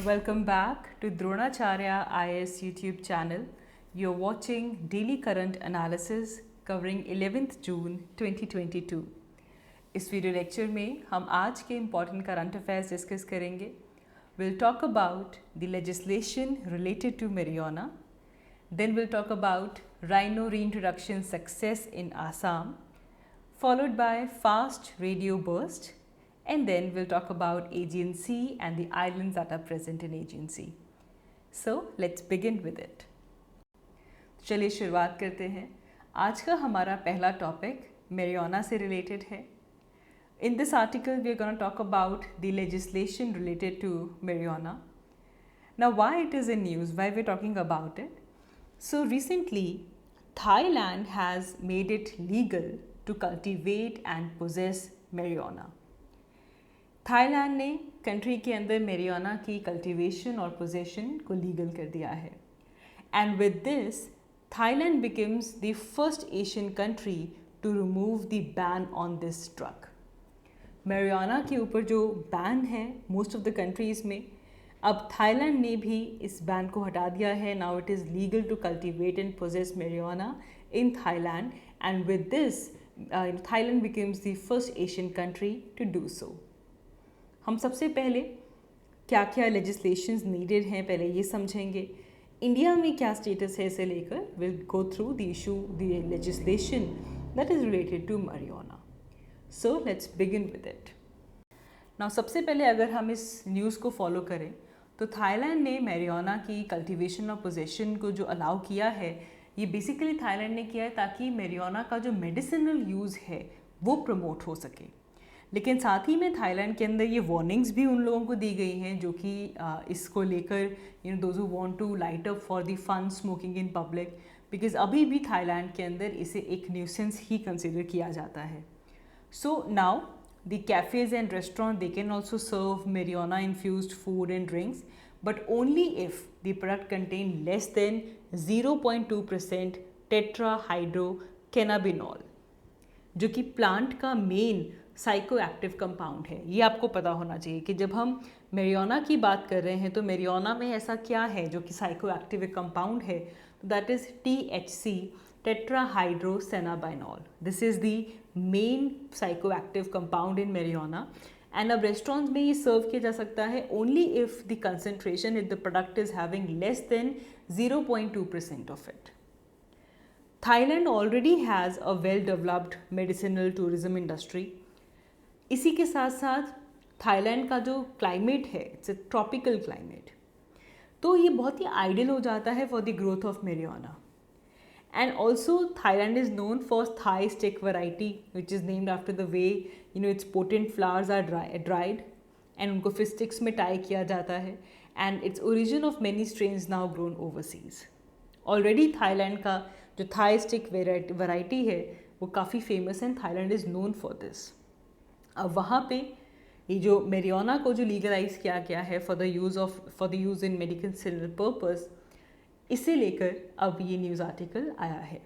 Welcome back to Dronacharya IAS YouTube channel. You're watching Daily Current Analysis covering 11th June 2022. इस video lecture में हम आज के important current affairs discuss करेंगे. We'll talk about the legislation related to marijuana. Then we'll talk about rhino reintroduction success in Assam, followed by fast radio burst. And then we'll talk about Aegean Sea and the islands that are present in Aegean Sea. So let's begin with it. चलिए शुरुआत करते हैं. आज का हमारा पहला topic marijuana से related है. In this article we are going to talk about the legislation related to marijuana. Now why it is in news, why we're talking about it. So recently Thailand has made it legal to cultivate and possess marijuana. Thailand ने country के अंदर marijuana की cultivation और possession को legal कर दिया है. And with this Thailand becomes the first Asian country to remove the ban on this drug. marijuana के ऊपर जो बैन है मोस्ट ऑफ द कंट्रीज़ में, अब थाईलैंड ने भी इस बैन को हटा दिया है. Now it is legal to cultivate and possess marijuana in Thailand, and with this Thailand becomes the first Asian country to do so. हम सबसे पहले क्या क्या लेजिस्लेशंस नीडेड हैं पहले ये समझेंगे. इंडिया में क्या स्टेटस है इसे लेकर. Will go through the issue the legislation that is related to marijuana. So let's begin with it. Now सबसे पहले अगर हम इस न्यूज़ को फॉलो करें तो थाईलैंड ने marijuana की कल्टीवेशन और पोजेशन को जो अलाउ किया है, ये बेसिकली थाईलैंड ने किया है ताकि marijuana का जो मेडिसिनल यूज़ है वो प्रमोट हो सके. लेकिन साथ ही में थाईलैंड के अंदर ये वार्निंग्स भी उन लोगों को दी गई हैं जो कि इसको लेकर those who want to light up for the fun smoking in public, because अभी भी थाईलैंड के अंदर इसे एक न्यूसेंस ही कंसिडर किया जाता है. So now the cafes and restaurant they can also serve marijuana infused food and drinks, but only if the product contain less than 0.2% tetrahydrocannabinol, जो कि प्लांट का मेन साइको एक्टिव कंपाउंड है. ये आपको पता होना चाहिए कि जब हम marijuana की बात कर रहे हैं तो marijuana में ऐसा क्या है जो कि साइको एक्टिव कंपाउंड है. That is THC, tetrahydrocannabinol. This is the main psycho active compound in marijuana. And अब रेस्टोरेंट्स में ये सर्व किया जा सकता है only if the concentration in the product is having less than 0.2% of it. Thailand already has a well-developed medicinal tourism industry. इसी के साथ साथ थाईलैंड का जो क्लाइमेट है इट्स अ ट्रॉपिकल क्लाइमेट, तो ये बहुत ही आइडियल हो जाता है for the growth of marijuana. And also Thailand is known for Thai stick variety which is named after the way its potent flowers are dried and उनको फिर sticks में tie किया जाता है. And it's origin of many strains now grown overseas. Already Thailand का जो Thai stick variety है वो काफ़ी फेमस है. Thailand is known for this. अब वहाँ पे ये जो marijuana को जो लीगलाइज किया गया है for the use in medicinal purpose, इसे लेकर अब ये न्यूज़ आर्टिकल आया है.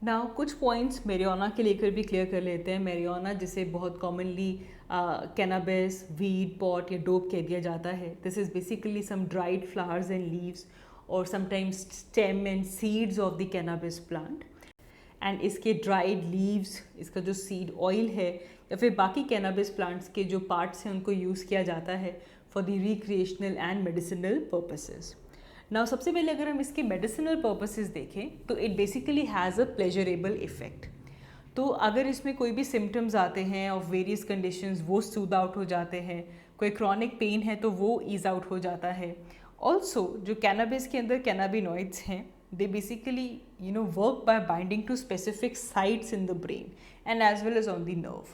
नाउ कुछ पॉइंट्स marijuana के लेकर भी क्लियर कर लेते हैं. marijuana जिसे बहुत कॉमनली कैनाबिस, वीड, पॉट या डोप कह दिया जाता है. This is basically some dried flowers and leaves और sometimes stem and seeds of the cannabis plant. And इसके ड्राइड लीव्स, इसका जो सीड ऑयल है या फिर बाकी कैनाबिस प्लांट्स के जो पार्ट्स हैं उनको यूज़ किया जाता है for the recreational and medicinal purposes. Now सबसे पहले अगर हम इसके मेडिसिनल पर्पसेस देखें तो it basically has a pleasurable effect. तो अगर इसमें कोई भी सिम्टम्स आते हैं ऑफ वेरियस कंडीशंस वो सूद आउट हो जाते हैं. कोई क्रॉनिक पेन है तो वो ईज आउट हो जाता है. ऑल्सो जो कैनाबिस के अंदर कैनाबिनॉइड्स हैं, they basically work by binding to specific sites in the brain and as well as on the nerve.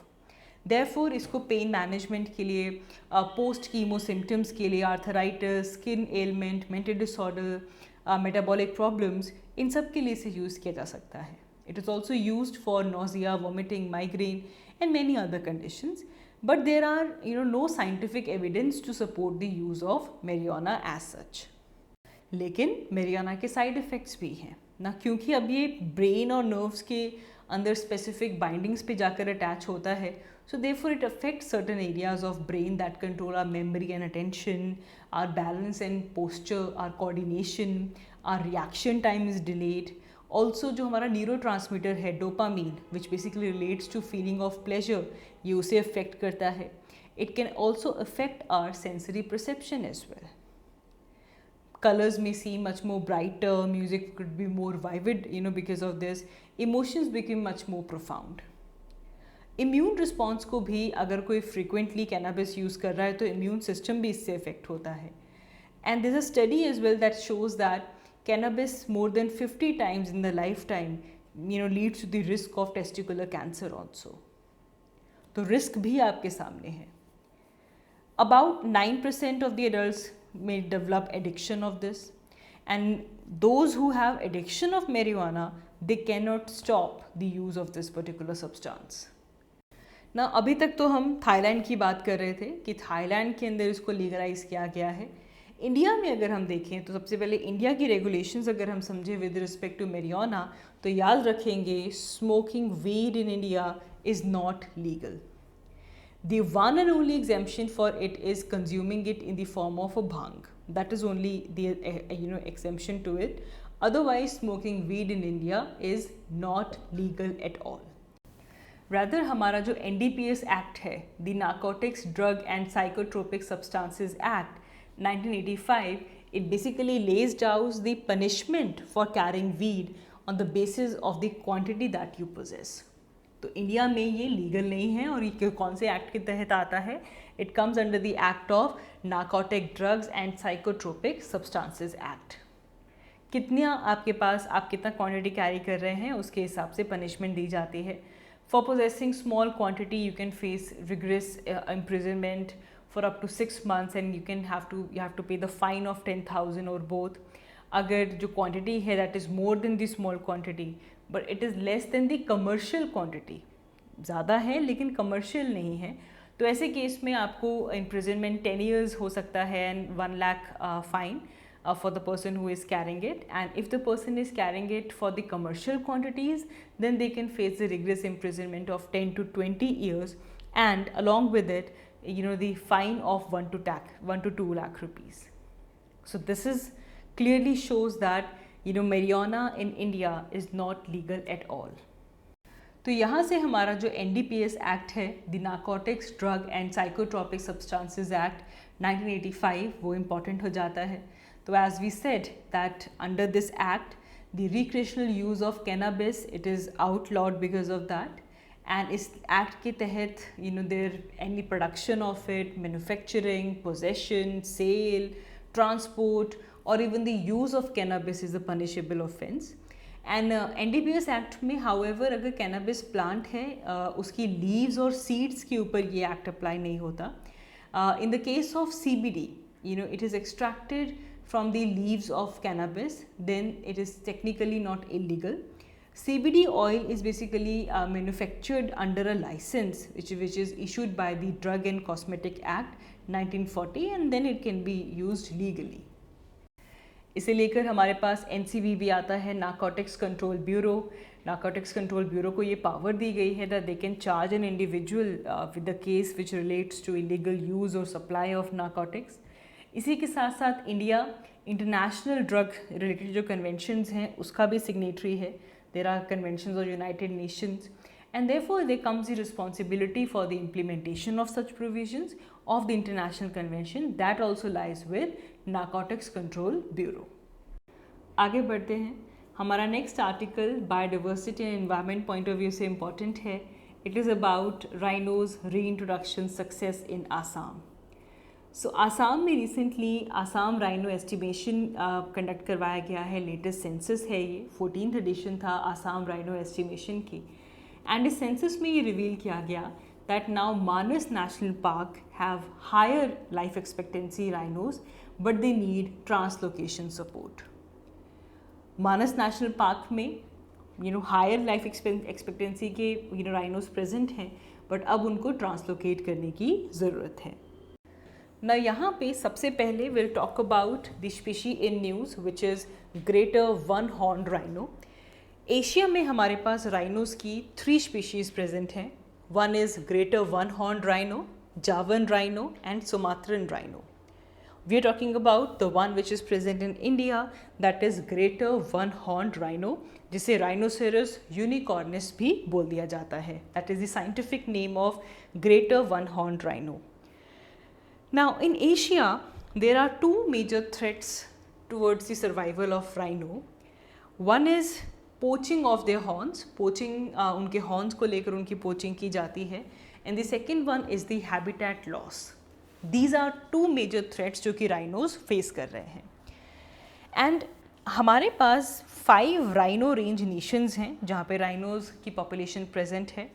Therefore इसको पेन मैनेजमेंट के लिए, पोस्ट कीमो सिम्टम्स के लिए, arthritis, skin ailment, mental disorder, metabolic problems, इन सब के लिए इसे यूज़ किया जा सकता है. It is also used for nausea, vomiting, migraine and many other conditions. But there are no scientific evidence to support the use of marijuana as such. लेकिन marijuana के साइड इफ़ेक्ट्स भी हैं ना, क्योंकि अब ये ब्रेन और नर्व्स के अंदर स्पेसिफिक बाइंडिंग्स पे जाकर अटैच होता है. So therefore it affects certain areas of brain that control our memory and attention, our balance and posture, our coordination, our reaction time is delayed. Also जो हमारा neurotransmitter है dopamine, which basically relates to feeling of pleasure, ये उसे affect करता है. It can also affect our sensory perception as well. Colors may seem much more brighter, music could be more vivid, because of this. Emotions become much more profound. Immune response को भी अगर कोई frequently cannabis use कर रहा है तो immune system भी इससे इफेक्ट होता है. And this a study as well that shows that cannabis more than 50 times in the lifetime leads to the risk of testicular cancer also. तो risk भी आपके सामने है. About 9% of the adults may develop addiction of this, and those who have addiction of marijuana, they cannot stop the use of this particular substance. ना अभी तक तो हम थाईलैंड की बात कर रहे थे कि थाईलैंड के अंदर इसको लीगलाइज किया गया है. इंडिया में अगर हम देखें तो सबसे पहले इंडिया की रेगुलेशंस अगर हम समझें विद रिस्पेक्ट टू marijuana तो याद रखेंगे smoking weed in India is not legal. The one and only exemption for it is consuming it in the form of a bhang. That is only the exemption to it. Otherwise, smoking weed in India is not legal at all. Rather, हमारा जो NDPS Act है, the Narcotics, Drug and Psychotropic Substances Act 1985, it basically lays down the punishment for carrying weed on the basis of the quantity that you possess. तो India में ये legal नहीं है. और ये कौन से एक्ट के तहत आता है? It comes under the act of narcotic drugs and psychotropic substances act. कितना आपके पास, आप कितना क्वांटिटी कैरी कर रहे हैं उसके हिसाब से पनिशमेंट दी जाती है. For possessing small quantity you can face rigorous imprisonment for up to 6 months and you have to pay the fine of 10,000 और बोथ. अगर जो क्वांटिटी है that is more than the small quantity but it is less than the commercial quantity, ज़्यादा है लेकिन commercial नहीं है, तो ऐसे केस में आपको इम्प्रिजनमेंट 10 years हो सकता है and 1 lakh fine for the person who is carrying it. And if the person is carrying it for the commercial quantities, then they can face the rigorous imprisonment of 10 to 20 years, and along with it, the fine of 1 to 2 lakh rupees. So this is clearly shows that marijuana in India is not legal at all. तो यहाँ से हमारा जो NDPS act है, the narcotics drug and psychotropic substances act 1985, वो important हो जाता है. तो as we said that under this act the recreational use of cannabis it is outlawed because of that. And इस एक्ट के तहत there any production of it, manufacturing, possession, sale, transport or even the use of cannabis is a punishable offence. And NDPS act में however अगर cannabis plant है उसकी leaves और seeds के ऊपर ये एक्ट अप्लाई नहीं होता. In the case of CBD, it is extracted from the leaves of cannabis, then it is technically not illegal. CBD oil is basically manufactured under a license which is issued by the Drug and Cosmetic Act 1940, and then it can be used legally. इसे लेकर हमारे पास NCB भी आता है, narcotics control bureau. Narcotics control bureau को ये power दी गई है that they can charge an individual with the case which relates to illegal use और सप्लाई ऑफ नार्कोटिक्स. इसी के साथ साथ इंडिया इंटरनेशनल ड्रग रिलेटेड जो कन्वेंशंस हैं उसका भी सिग्नेटरी है. There are conventions of United Nations, and therefore there comes the responsibility for the implementation of such provisions of the international convention that also lies with Narcotics Control Bureau. आगे बढ़ते हैं. हमारा next article biodiversity and environment point of view से important है. It is about rhinos reintroduction success in Assam. So Assam में recently Assam rhino estimation conduct करवाया गया है. लेटेस्ट सेंसस है ये, 14th एडिशन था आसाम राइनो एस्टिमेशन की. एंड इस सेंसस में ये रिवील किया गया that now Manas national park have higher life expectancy rhinos but they need translocation support. Manas national park में हायर लाइफ एक्सपेक्टेंसी के राइनोज प्रेजेंट हैं, बट अब उनको ट्रांसलोकेट करने की ज़रूरत है. ना यहाँ पे सबसे पहले will talk about the species in news which is greater one horn rhino. Asia में हमारे पास राइनोस की 3 स्पीशीज़ प्रेजेंट हैं. One is greater one horn rhino, Javan rhino and Sumatran rhino. We are talking about the one which is present in India, that is greater one-horned rhino, जिसे Rhinoceros unicornis भी बोल दिया जाता है. That is the scientific name of greater one-horned rhino. Now in Asia, there are two major threats towards the survival of rhino. One is poaching of their horns. Poaching उनके horns को लेकर उनकी poaching की जाती है. And the second one is the habitat loss. These are two major threats जो कि rhinos face कर रहे हैं. एंड हमारे पास 5 राइनो रेंज नेशंस हैं जहाँ पे राइनोज की पॉपुलेशन प्रेजेंट है.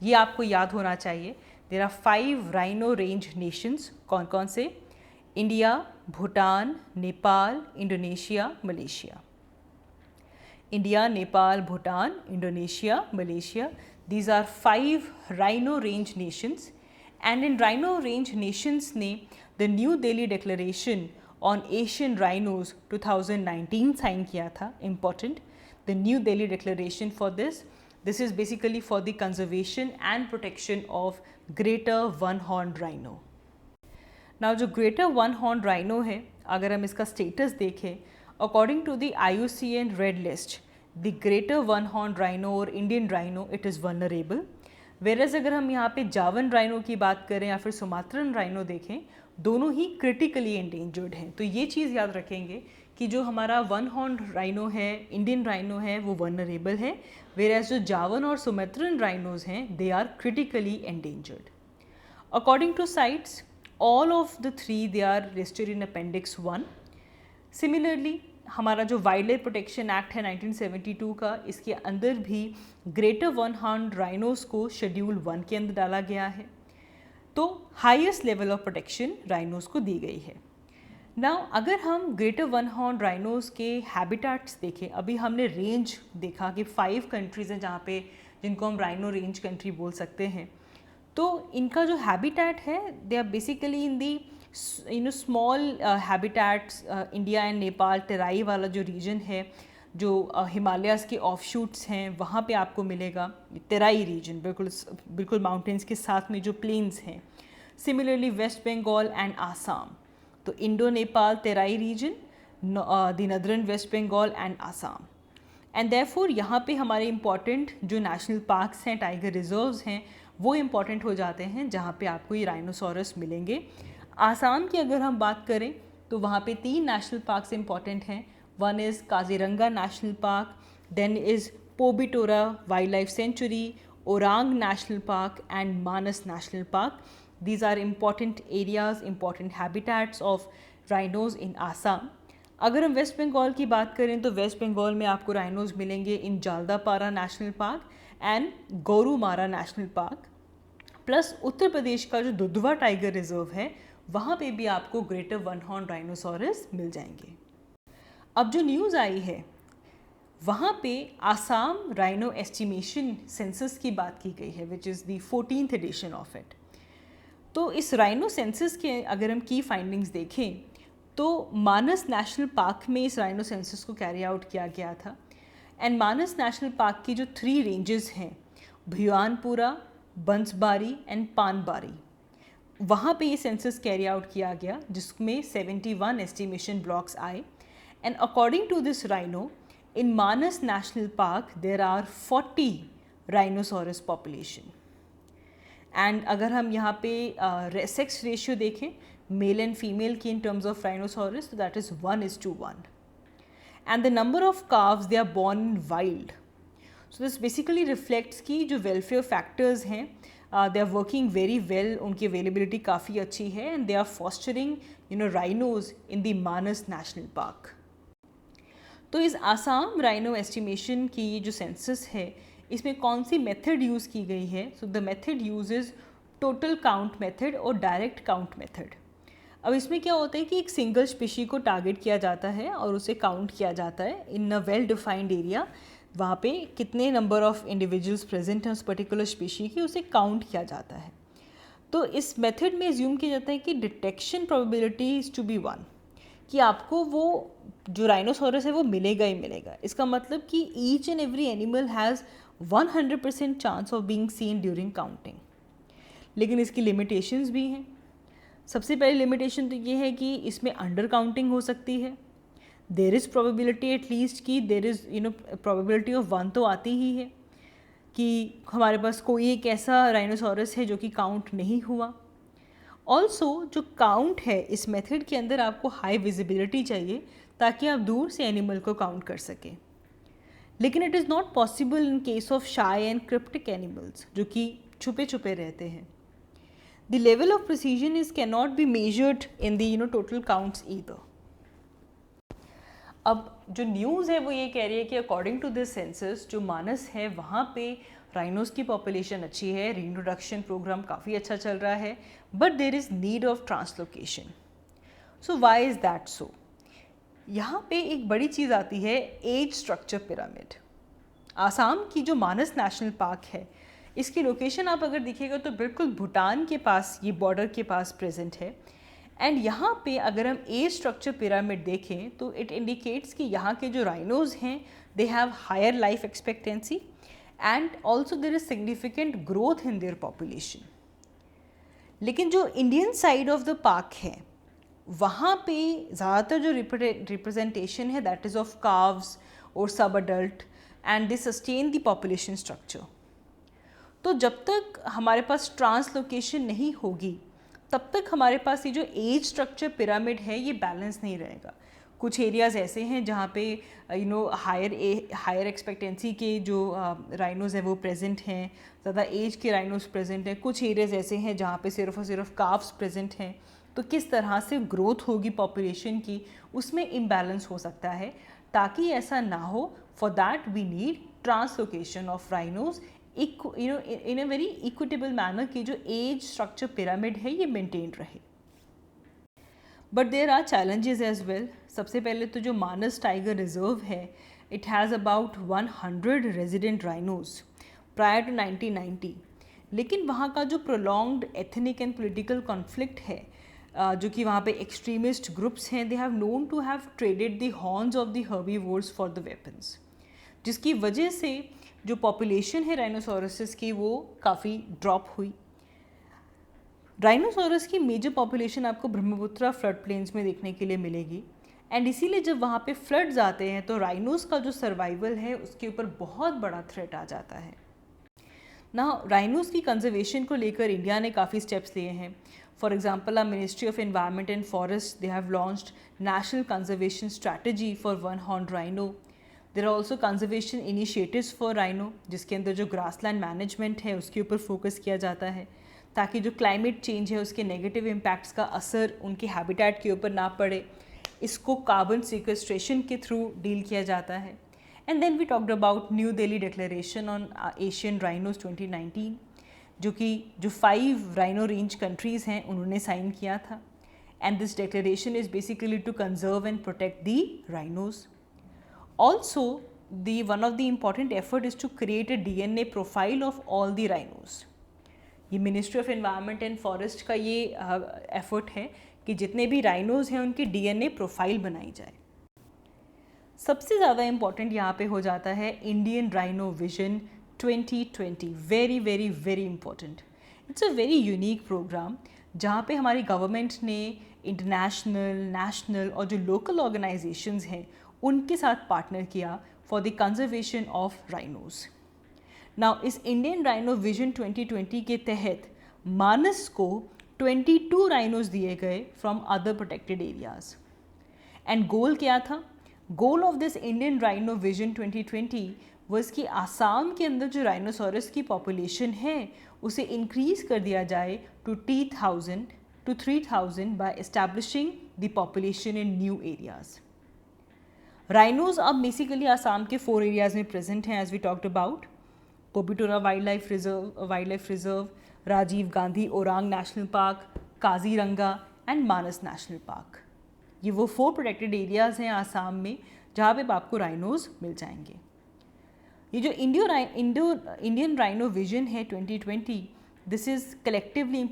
ये आपको याद होना चाहिए. There are 5 rhino range nations. कौन कौन से? India, Bhutan, Nepal, Indonesia, Malaysia. India, Nepal, Bhutan, Indonesia, Malaysia. These are 5 rhino range nations. And in rhino range nations ने the New Delhi Declaration on Asian Rhinos 2019 sign किया था. Important. The New Delhi Declaration for this is basically for the conservation and protection of greater one-horned rhino. Now जो greater one-horned rhino है, अगर हम इसका status देखें, according to the IUCN Red List, the greater one-horned rhino or Indian rhino, it is vulnerable. Whereas अगर हम यहाँ पे जावन राइनो की बात करें या फिर सुमात्रन राइनो देखें, दोनों ही क्रिटिकली एंडेंजर्ड हैं. तो ये चीज़ याद रखेंगे कि जो हमारा वन हॉर्न राइनो है, इंडियन राइनो है, वो वनरेबल है. वेरस जो जावन और सुमात्रन राइनोज हैं, they are critically endangered. According to CITES, all of the 3 they are listed in appendix 1. Similarly हमारा जो वाइल्ड लाइफ प्रोटेक्शन एक्ट है 1972 का, इसके अंदर भी ग्रेटर वन हॉर्न्ड राइनोस को शेड्यूल 1 के अंदर डाला गया है. तो highest level of protection rhinos को दी गई है. नाउ अगर हम ग्रेटर वन हॉर्न्ड राइनोस के हैबिटेट्स देखें, अभी हमने रेंज देखा कि 5 कंट्रीज़ हैं जहाँ पे जिनको हम राइनो रेंज कंट्री बोल सकते हैं. तो इनका जो हैबिटेट है, they are basically in the small habitats. India and Nepal Terai वाला जो रीजन है, जो हिमालयाज़ के ऑफशूट्स हैं, वहाँ पे आपको मिलेगा टेराई रीजन, बिल्कुल माउंटेन्स के साथ में जो प्लेन्स हैं. Similarly West Bengal and Assam. तो Indo Nepal Terai region, the northern West Bengal and Assam. And therefore यहाँ पे हमारे इम्पॉर्टेंट जो नेशनल पार्क्स हैं, टाइगर रिजर्व्स हैं, वो इम्पॉर्टेंट हो जाते हैं जहाँ पे आपको ये राइनोसॉरस मिलेंगे. आसाम की अगर हम बात करें तो वहाँ पे 3 नेशनल पार्क्स इम्पॉर्टेंट हैं. One is Kaziranga national park, then is Pobitora wild life sanctuary, Orang national park and Manas national park. These are important areas, important habitats of rhinos in Assam. अगर हम वेस्ट बंगाल की बात करें तो वेस्ट बंगाल में आपको राइनोज मिलेंगे in Jaldapara national park and Gorumara national park. Plus Uttar Pradesh का जो दुधवा टाइगर रिजर्व है, वहाँ पे भी आपको ग्रेटर वन हॉर्न राइनोसॉरस मिल जाएंगे. अब जो न्यूज़ आई है, वहाँ पे आसाम राइनो एस्टिमेशन सेंसस की बात की गई है, which is the 14th edition of it. तो इस राइनो सेंसस के अगर हम की फाइंडिंग्स देखें तो मानस नेशनल पार्क में इस राइनो सेंसस को कैरी आउट किया गया था. एंड मानस नेशनल पार्क की जो 3 रेंजेस हैं, भुयानपुरा, बंसबारी एंड पानबारी, वहाँ पे ये सेंसस कैरी आउट किया गया, जिसमें 71 एस्टिमेशन ब्लॉक्स आए. And according to this rhino, in Manas national park there are 40 rhinoceros population. And अगर हम यहाँ पे सेक्स रेशियो देखें मेल एंड फीमेल की इन टर्म्स ऑफ राइनोसॉरस, तो that is 1:1. And the number of calves they are born in wild. So this basically reflects की जो welfare factors हैं, they are working very well, उनकी availability काफ़ी अच्छी है. And they are fostering rhinos in the Manas national park. तो इस Assam rhino estimation की जो सेंसस है, इसमें कौन सी मेथड यूज़ की गई है? So the method use is total count method और डायरेक्ट काउंट मेथड. अब इसमें क्या होता है कि एक सिंगल स्पीशी को टारगेट किया जाता है और उसे काउंट किया जाता है इन अ वेल डिफाइंड एरिया. वहाँ पे कितने नंबर ऑफ इंडिविजुअल्स प्रेजेंट हैं उस पर्टिकुलर स्पीशी की, उसे काउंट किया जाता है. तो इस मेथड में एज्यूम किया जाता है कि detection probability is to be 1, कि आपको वो जो राइनोसोरस है वो मिलेगा ही मिलेगा। इसका मतलब कि each and every animal has 100% chance of being seen during counting. लेकिन इसकी लिमिटेशंस भी हैं। सबसे पहली लिमिटेशन तो ये है कि इसमें अंडर काउंटिंग हो सकती है। देर इज़ प्रोबेबिलिटी एटलीस्ट कि देर इज़ प्रोबेबिलिटी ऑफ 1 तो आती ही है कि हमारे पास कोई एक ऐसा राइनोसोरस है जो कि काउंट नहीं हुआ। ऑल्सो जो काउंट है इस मेथड के अंदर आपको हाई विजिबिलिटी चाहिए ताकि आप दूर से एनिमल को काउंट कर सकें। लेकिन it is not possible in case of शाई एंड क्रिप्टिक एनिमल्स जो कि छुपे छुपे रहते हैं। The level of precision is can not be measured in the total counts either. अब जो न्यूज़ है वो ये कह रही है कि अकॉर्डिंग टू दिस सेंसस जो मानस है वहाँ पे राइनोस की पॉपुलेशन अच्छी है, रीइंट्रोडक्शन प्रोग्राम काफ़ी अच्छा चल रहा है, but there is need of translocation. So why is that so? यहाँ पे एक बड़ी चीज़ आती है एज स्ट्रक्चर पिरामिड। आसाम की जो मानस नेशनल पार्क है इसकी लोकेशन आप अगर देखिएगा तो बिल्कुल भूटान के पास, ये बॉर्डर के पास प्रेजेंट है। एंड यहाँ पे अगर हम एज स्ट्रक्चर पिरामिड देखें तो इट इंडिकेट्स कि यहाँ के जो राइनोज हैं they have higher life expectancy and also there is significant growth in their population. लेकिन जो Indian side of the park है वहाँ पे ज़्यादातर जो रिप्रेजेंटेशन है दैट इज़ ऑफ काव्स और सब adult and they sustain the population structure. तो जब तक हमारे पास ट्रांसलोकेशन नहीं होगी तब तक हमारे पास ये जो एज स्ट्रक्चर पिरामिड है ये बैलेंस नहीं रहेगा। कुछ एरियाज़ ऐसे हैं जहाँ पे हायर एक्सपेक्टेंसी के जो राइनोज़ हैं वो प्रेजेंट हैं, ज़्यादा एज के राइनोज़ प्रेजेंट हैं। कुछ एरियाज़ ऐसे हैं जहाँ पे सिर्फ और सिर्फ काफ्स प्रेजेंट हैं। तो किस तरह से ग्रोथ होगी पॉपुलेशन की उसमें इम्बैलेंस हो सकता है। ताकि ऐसा ना हो, for that we need translocation of rhinos in a very equitable manner कि जो एज स्ट्रक्चर पिरामिड है ये मेंटेन रहे। But there are challenges as well. सबसे पहले तो जो मानस टाइगर रिजर्व है it has about 100 resident rhinos prior to 1990। लेकिन वहाँ का जो prolonged ethnic and political conflict है जो कि वहाँ पे एक्सट्रीमिस्ट ग्रुप्स हैं, they have known to have traded the horns of the herbivores for the weapons, जिसकी वजह से जो पॉपुलेशन है राइनोसोरसेस की वो काफ़ी ड्रॉप हुई। राइनोसोरस की मेजर पॉपुलेशन आपको ब्रह्मपुत्रा फ्लड प्लेन्स में देखने के लिए मिलेगी एंड इसीलिए जब वहाँ पे फ्लड्स आते हैं तो राइनोस का जो सर्वाइवल है उसके ऊपर बहुत बड़ा थ्रेट आ जाता है ना। राइनोस की कंजर्वेशन को लेकर इंडिया ने काफ़ी स्टेप्स लिए हैं। For example a ministry of environment and forest they have launched national conservation strategy for one horn rhino. There are also conservation initiatives for rhino जिसके अंदर जो ग्रासलैंड मैनेजमेंट है उसके ऊपर फोकस किया जाता है ताकि जो क्लाइमेट चेंज है उसके नेगेटिव इम्पैक्ट्स का असर उनके हैबिटेट के ऊपर ना पड़े। इसको कार्बन सिक्वेस्ट्रेशन के थ्रू डील किया जाता है। And then we talked about New Delhi declaration on Asian rhinos 2019 जो कि जो 5 राइनो रेंज कंट्रीज़ हैं उन्होंने साइन किया था। And this declaration is basically to conserve and protect the rhinos. Also, one of the important effort is to create a DNA profile of all the rhinos. ये ministry of environment and forest का ये effort है कि जितने भी rhinos हैं उनकी DNA profile बनाई जाए। सबसे ज़्यादा इम्पॉर्टेंट यहाँ पे हो जाता है Indian rhino vision 2020। Very very very important. It's a very unique programme जहाँ पे हमारी गवर्नमेंट ने इंटरनेशनल, नेशनल और जो लोकल ऑर्गेनाइजेशंस हैं उनके साथ पार्टनर किया for the conservation of rhinos. Now इस इंडियन राइनो विजन 2020 के तहत मानस को 22 राइनोज दिए गए from other protected areas. And goal क्या था? Goal of this Indian rhino vision 2020 was कि आसाम के अंदर जो राइनोसोरस की पॉपुलेशन है उसे इंक्रीज कर दिया जाए to 10,000 to 3,000 by establishing the population in new areas. Rhinos अब बेसिकली आसाम के 4 एरियाज़ में प्रेजेंट हैं as we talked about. Pobitora wild life reserve, Rajiv Gandhi Orang national park, Kaziranga and Manas national park. ये वो 4 प्रोटेक्टेड एरियाज़ हैं आसाम में जहाँ पे आपको राइनोज मिल जाएंगे। ये जो इंडियन राइनो विजन है 2020, this is collectively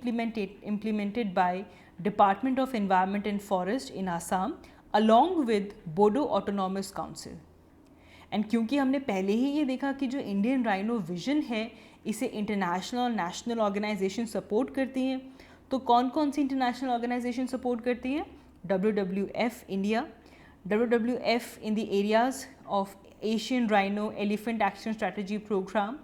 implemented by Department of Environment and Forest in Assam along with Bodo Autonomous Council. And क्योंकि हमने पहले ही ये देखा कि जो इंडियन राइनो विजन है इसे इंटरनेशनल और नेशनल ऑर्गेनाइजेशन सपोर्ट करती हैं, तो कौन कौन सी इंटरनेशनल ऑर्गेनाइजेशन सपोर्ट करती हैं? WWF India, WWF in the areas of Asian rhino elephant action strategy programme,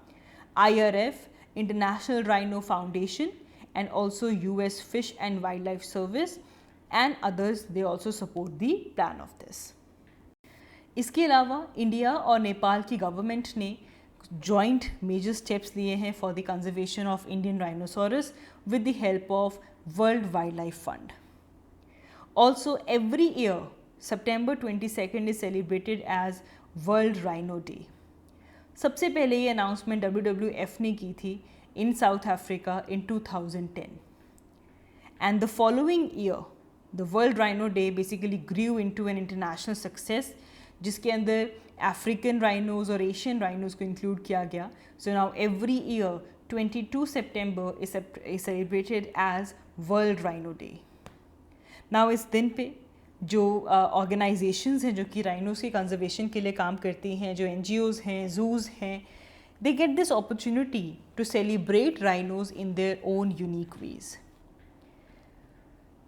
IRF international rhino foundation, and also US Fish and Wildlife Service and others, they also support the plan of this. इसके अलावा India और नेपाल की government ने joint major steps लिए हैं for the conservation of Indian rhinoceros with the help of World Wildlife Fund. Also every year September 22 is celebrated as World Rhino Day. सबसे पहले ये अनाउंसमेंट WWF ने की थी in South Africa in 2010. And the following year, the World Rhino Day basically grew into an international success, जिसके अंदर African rhinos और Asian rhinos को include किया गया. So now every year, 22 September is celebrated as World Rhino Day. Now इस दिन पे जो organizations हैं जो कि rhinos की conservation के लिए काम करती हैं, जो NGOs हैं, zoos हैं, they get this opportunity to celebrate rhinos in their own unique ways.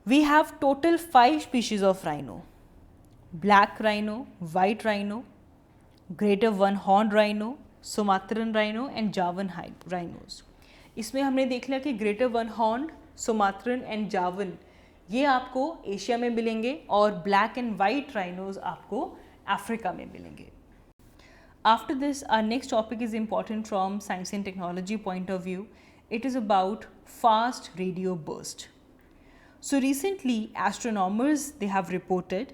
We have total 5 species of rhino: black rhino, white rhino, greater one-horned rhino, Sumatran rhino and Javan rhinos. इसमें हमने देख लिया कि greater one-horned, Sumatran and Javan ये आपको Asia में मिलेंगे और black and white rhinos आपको अफ्रीका में मिलेंगे. After this, our next topic is important from science and technology point of view. It is about fast radio burst. So recently, astronomers, they have reported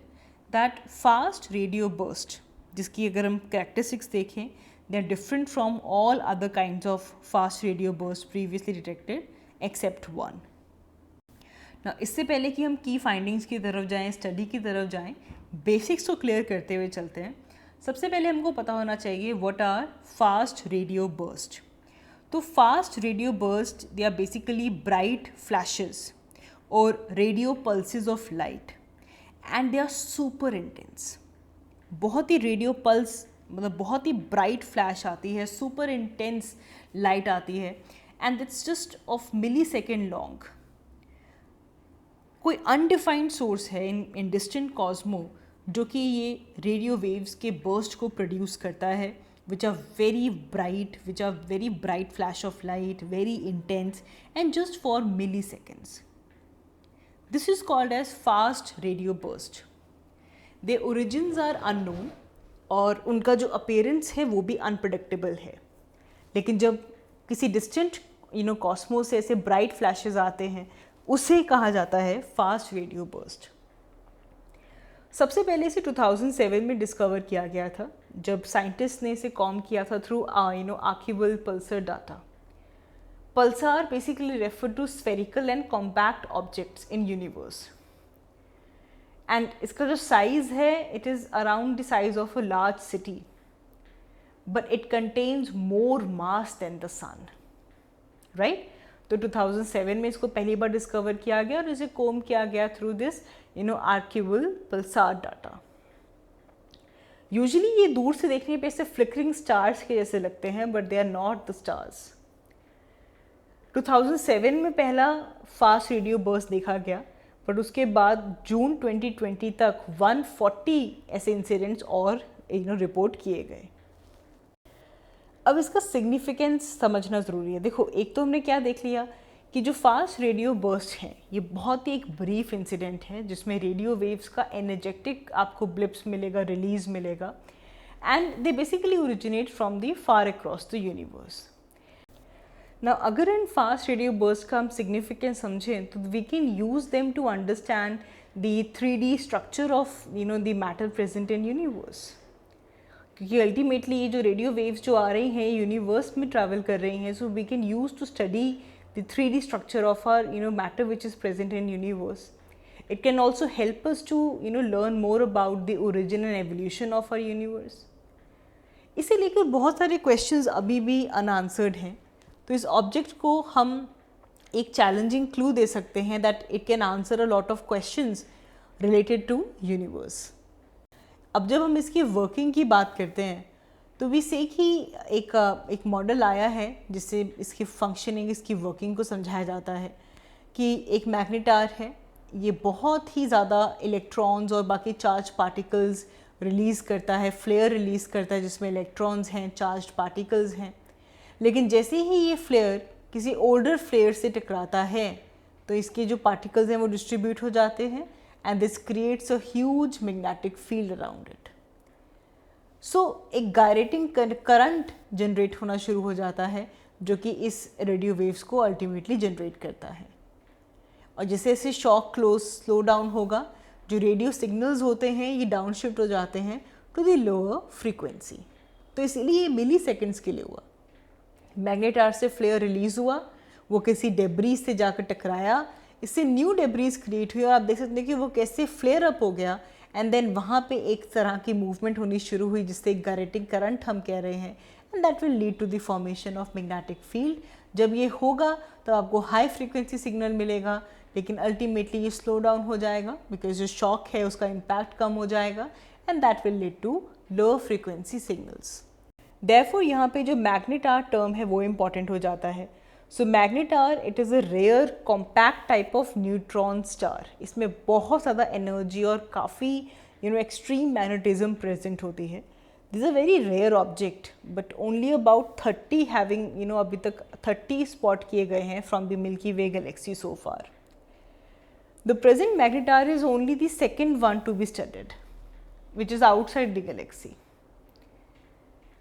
that fast radio burst, जिसकी अगर हम characteristics देखें, they are different from all other kinds of fast radio burst previously detected except one. Now, इससे पहले कि हम key findings की तरफ जाएं, study की तरफ जाएं, basics को clear करते हुए चलते हैं. सबसे पहले हमको पता होना चाहिए what are fast radio burst. तो fast radio burst they are basically bright flashes और radio pulses of light and they are super intense. बहुत ही रेडियो पल्स मतलब बहुत ही ब्राइट फ्लैश आती है, सुपर इंटेंस लाइट आती है and it's just of millisecond long. कोई अनडिफाइंड सोर्स है इन डिस्टेंट कॉस्मो जो कि ये रेडियो वेव्स के बर्स्ट को प्रोड्यूस करता है, which are very bright flash of light, very intense and just for milliseconds. This is called as fast radio burst. Their origins are unknown और उनका जो अपीयरेंस है वो भी अनप्रडिक्टेबल है. लेकिन जब किसी डिस्टेंट कॉस्मोस से ऐसे ब्राइट फ्लैशेस आते हैं उसे कहा जाता है फास्ट रेडियो बर्स्ट. सबसे पहले इसे 2007 में डिस्कवर किया गया था जब साइंटिस्ट ने इसे कॉम किया था through archival pulsar data. Pulsar basically refer to spherical and compact objects in universe and इसका जो साइज है it is around the size of a large city but it contains more mass than the sun, right. तो 2007 में इसको पहली बार discover किया गया और इसे कॉम किया गया through this archival pulsar data. Usually ये दूर से देखने पे ऐसे फ्लिकरिंग स्टार्स के जैसे लगते हैं but they are not the stars. 2007 में पहला फास्ट रेडियो बर्स्ट देखा गया बट उसके बाद जून 2020 तक 140 ऐसे इंसिडेंट्स और रिपोर्ट किए गए. अब इसका सिग्निफिकेंस समझना ज़रूरी है. देखो, एक तो हमने क्या देख लिया कि जो फास्ट रेडियो बर्स्ट हैं ये बहुत ही एक ब्रीफ इंसिडेंट है जिसमें रेडियो वेव्स का एनर्जेटिक आपको ब्लिप्स मिलेगा, रिलीज मिलेगा and they basically originate from the far across the universe. ना अगर इन फास्ट रेडियो बर्स्ट का हम सिग्निफिकेंस समझें तो we can use them to understand the 3D structure of the matter present in universe. क्योंकि ultimately ये जो रेडियो वेव्स जो आ रही हैं यूनिवर्स में ट्रैवल कर रही हैं, so we can use to study the 3D structure of our matter which is present in universe. It can also help us to learn more about the origin and evolution of our universe. इसे लेकर बहुत सारे questions अभी भी unanswered हैं. तो इस object को हम एक challenging clue दे सकते हैं that it can answer a lot of questions related to universe. अब जब हम इसकी वर्किंग की बात करते हैं तो वी से कि एक मॉडल आया है जिससे इसकी फंक्शनिंग, इसकी वर्किंग को समझाया जाता है कि एक मैग्नेटार है, ये बहुत ही ज़्यादा इलेक्ट्रॉन्स और बाकी चार्ज पार्टिकल्स रिलीज़ करता है, फ्लेयर रिलीज़ करता है जिसमें इलेक्ट्रॉन्स हैं, चार्ज पार्टिकल्स हैं। लेकिन जैसे ही ये फ्लेयर किसी ओल्डर फ्लेयर से टकराता है तो इसके जो पार्टिकल्स हैं वो डिस्ट्रीब्यूट हो जाते हैं and this creates a huge magnetic field around it. So एक गायरेटिंग करंट जनरेट होना शुरू हो जाता है जो कि इस रेडियो वेव्स को अल्टीमेटली जनरेट करता है। और जैसे जैसे शॉक स्लो डाउन होगा, जो रेडियो सिग्नल्स होते हैं ये डाउन शिफ्ट हो जाते हैं टू द लोअर फ्रीक्वेंसी। तो इसलिए ये मिली सेकेंड्स के लिए हुआ। मैग्नेटार से फ्लेयर रिलीज़ हुआ, वो किसी डेब्रीज से जाकर टकराया, इससे न्यू डेब्रीज क्रिएट हुई और आप देख सकते हैं कि वो कैसे फ्लेयर अप हो गया एंड देन वहाँ पे एक तरह की मूवमेंट होनी शुरू हुई जिससे एक गायरेटिंग करंट हम कह रहे हैं and that will lead to the formation of magnetic field. जब ये होगा तो आपको हाई फ्रीक्वेंसी सिग्नल मिलेगा, लेकिन अल्टीमेटली ये स्लो डाउन हो जाएगा बिकॉज जो शॉक है उसका इम्पैक्ट कम हो जाएगा and that will lead to lower frequency signals. Therefore यहाँ पे जो मैग्नेटार टर्म है वो इम्पॉर्टेंट हो जाता है। So magnetar it is a rare compact type of neutron star. इसमें बहुत ज़्यादा एनर्जी और काफ़ी एक्सट्रीम मैग्नेटिज्म प्रेजेंट होती है। This a very rare object but only about 30 having अभी तक 30 स्पॉट किए गए हैं from the Milky Way galaxy so far. The present magnetar is only the second one to be studied which is outside the galaxy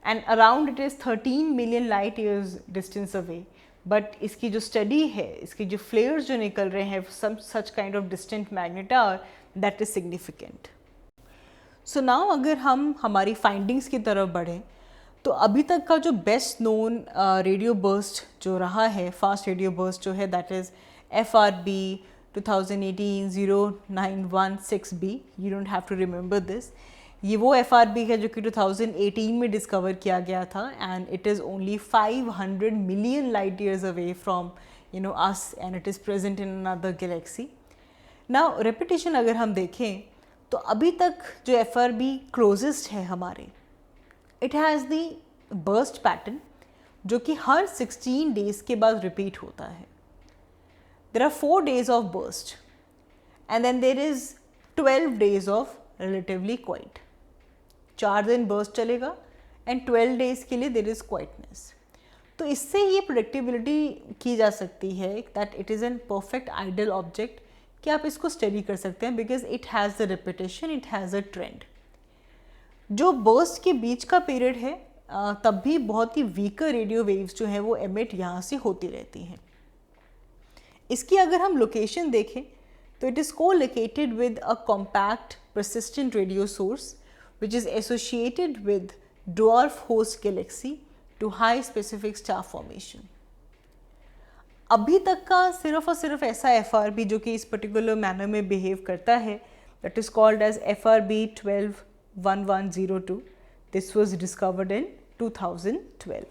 and around it is 13 million light years distance away, but इसकी जो study है, इसकी जो flares जो निकल रहे हैं some such kind of distant magnetar that is significant. So now अगर हम हमारी findings की तरफ बढ़ें तो अभी तक का जो best known radio burst जो रहा है, fast radio burst जो है that is FRB 2018-0916b, you don't have to remember this. ये वो FRB है जो कि 2018 में डिस्कवर किया गया था and it is only 500 million light years away from us and it is present in another Galaxy. Now repetition अगर हम देखें तो अभी तक जो FRB क्लोजेस्ट है हमारे, it has the burst pattern जो कि हर 16 डेज के बाद रिपीट होता है। There are 4 days of burst and then there is 12 days of relatively quiet. 4 दिन बर्स्ट चलेगा एंड 12 डेज के लिए देर इज़ क्वाइटनेस। तो इससे ये प्रोडक्टिबिलिटी की जा सकती है that it is an perfect ideal object कि आप इसको स्टडी कर सकते हैं because it has the repetition, it has a trend. जो बर्स्ट के बीच का पीरियड है तब भी बहुत ही वीकर रेडियो वेव्स जो हैं वो एमिट यहाँ से होती रहती हैं। इसकी अगर हम लोकेशन देखें तो it is co-located with a compact persistent radio source which is associated with dwarf host galaxy to high specific star formation. अभी तक का सिर्फ और सिर्फ ऐसा FRB जो कि इस पर्टिकुलर मैनर में बिहेव करता है that is called as FRB 121102. This was discovered in 2012.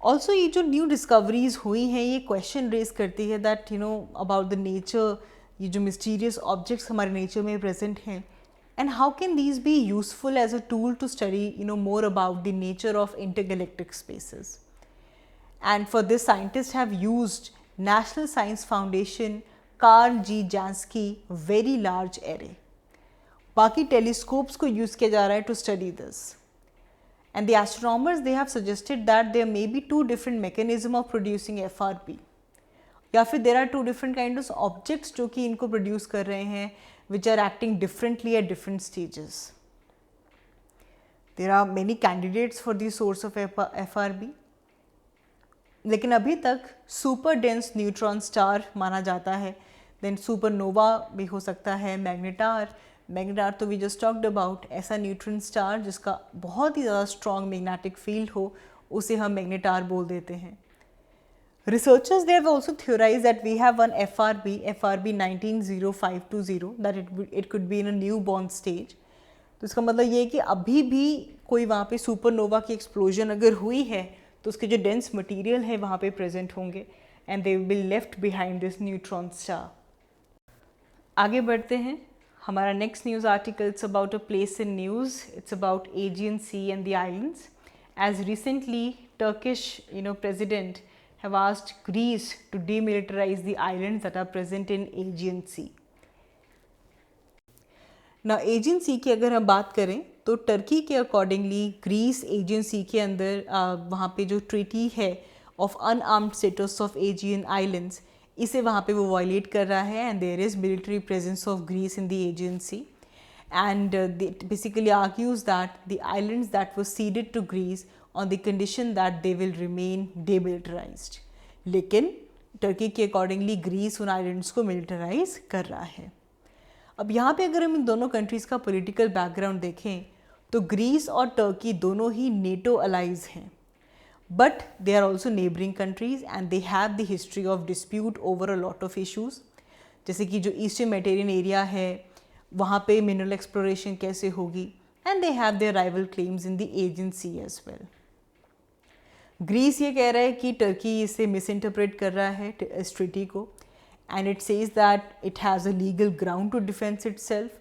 Also ये जो न्यू डिस्कवरीज हुई हैं ये क्वेश्चन रेज करती है दैट अबाउट द नेचर, ये जो मिस्टीरियस ऑब्जेक्ट्स हमारे नेचर में प्रेजेंट हैं and how can these be useful as a tool to study more about the nature of intergalactic spaces. And for this scientist have used National Science Foundation Karl G Jansky Very Large Array. बाकी telescopes को use किया जा रहा है to study this. And the astronomers they have suggested that there may be 2 different mechanisms of producing FRB, या फिर there are 2 different kinds of objects जो कि इनको produce कर रहे हैं which are acting differently at different stages. There are many candidates for the source of FRB, लेकिन अभी तक super dense neutron star माना जाता है, then supernova भी हो सकता है, मैग्नेटार तो वी जस्ट टॉक्ड अबाउट, ऐसा न्यूट्रॉन स्टार जिसका बहुत ही ज़्यादा स्ट्रॉन्ग मैग्नेटिक फील्ड हो उसे हम मैग्नेटार बोल देते हैं। Researchers they have also theorised that we have one FRB 190520 that it could be in a new born stage. तो इसका मतलब ये है कि अभी भी कोई वहाँ पे सुपरनोवा की एक्सप्लोजन अगर हुई है तो उसके जो डेंस मटेरियल है वहाँ पे प्रेजेंट होंगे and they will be left behind this neutron star. आगे बढ़ते हैं. हमारा next news article it's about a place in news. It's about Aegean sea and the islands. As recently, Turkish president have asked Greece to demilitarize the islands that are present in Aegean Sea. Now, Aegean Sea की अगर हम बात करें तो Turkey के accordingly Greece Aegean सी के अंदर वहाँ पे जो ट्रीटी है of unarmed status of Aegean islands, इसे वहाँ पे वो वायलेट कर रहा है. And there is military presence of Greece in the Aegean sea. And it basically argues that the islands that were ceded to Greece on the condition that they will remain demilitarized. लेकिन Turkey के accordingly Greece उन islands को militarise कर रहा है. अब यहाँ पे अगर हम इन दोनों कंट्रीज़ का पॉलिटिकल बैकग्राउंड देखें तो ग्रीस और टर्की दोनों ही नेटो अलाइज हैं, but they are also neighbouring countries and they have the history of dispute over a lot of issues. जैसे कि जो ईस्टर्न मेडिटेरियन एरिया है वहाँ पे मिनरल एक्सप्लोरेशन कैसे होगी, and they have their rival claims in the Aegean sea as well. Greece ये कह रहा है कि टर्की इसे मिस इंटरप्रेट कर रहा है इस ट्रीटी को, and it says that it has a legal ground to defence itself.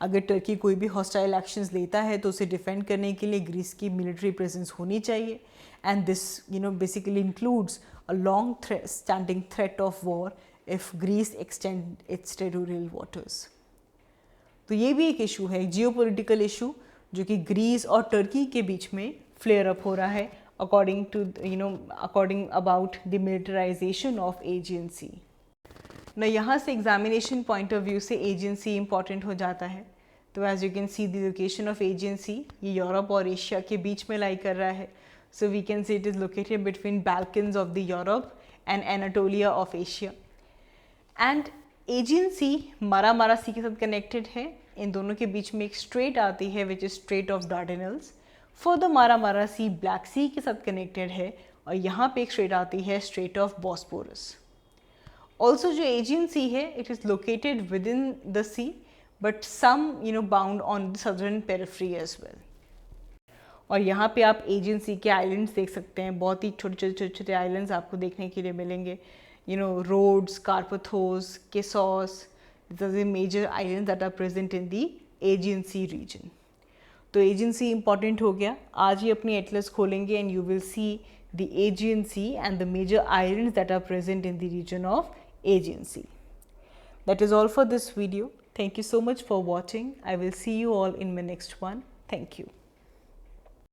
अगर टर्की कोई भी हॉस्टाइल एक्शंस लेता है तो उसे डिफेंड करने के लिए ग्रीस की मिलिट्री प्रेजेंस होनी चाहिए. And this basically includes a long standing threat of war if Greece extend its territorial waters. तो ये भी एक इशू है, जियोपॉलिटिकल इशू, जो कि ग्रीस और टर्की के बीच में फ्लेयर अप हो रहा है according about the militarisation of Aegean Sea. ना यहाँ से एग्जामिनेशन पॉइंट ऑफ व्यू से एजियन सी इम्पॉर्टेंट हो जाता है. तो as you can see the location of Aegean Sea, ये यूरोप और एशिया के बीच में लाई कर रहा है. So we can see it is located between Balkans of the Europe and Anatolia of Asia. And Aegean Sea Marmara Sea के साथ connected है. इन दोनों के बीच में एक स्ट्रेट आती है which is strait of Dardanelles. Further Marmara Sea black सी के साथ कनेक्टेड है, और यहाँ पे एक स्ट्रेट आती है स्ट्रेट ऑफ बॉस्पोरस. ऑल्सो जो एजियन सी है it is located within the sea, but some bound on the southern periphery as well. और यहाँ पे आप एजियन सी के आइलैंड्स देख सकते हैं. बहुत ही छोटे आइलैंड्स आपको देखने के लिए मिलेंगे. Rhodes, Carpathos, Kissos, these are the major islands that are present in the Aegean Sea region. तो Aegean Sea important हो गया. आज ही अपनी एटलस खोलेंगे and you will see the Aegean Sea and the major islands that are present in the region of Aegean Sea. That is all for this video. Thank you so much for watching. I will see you all in my next one. Thank you.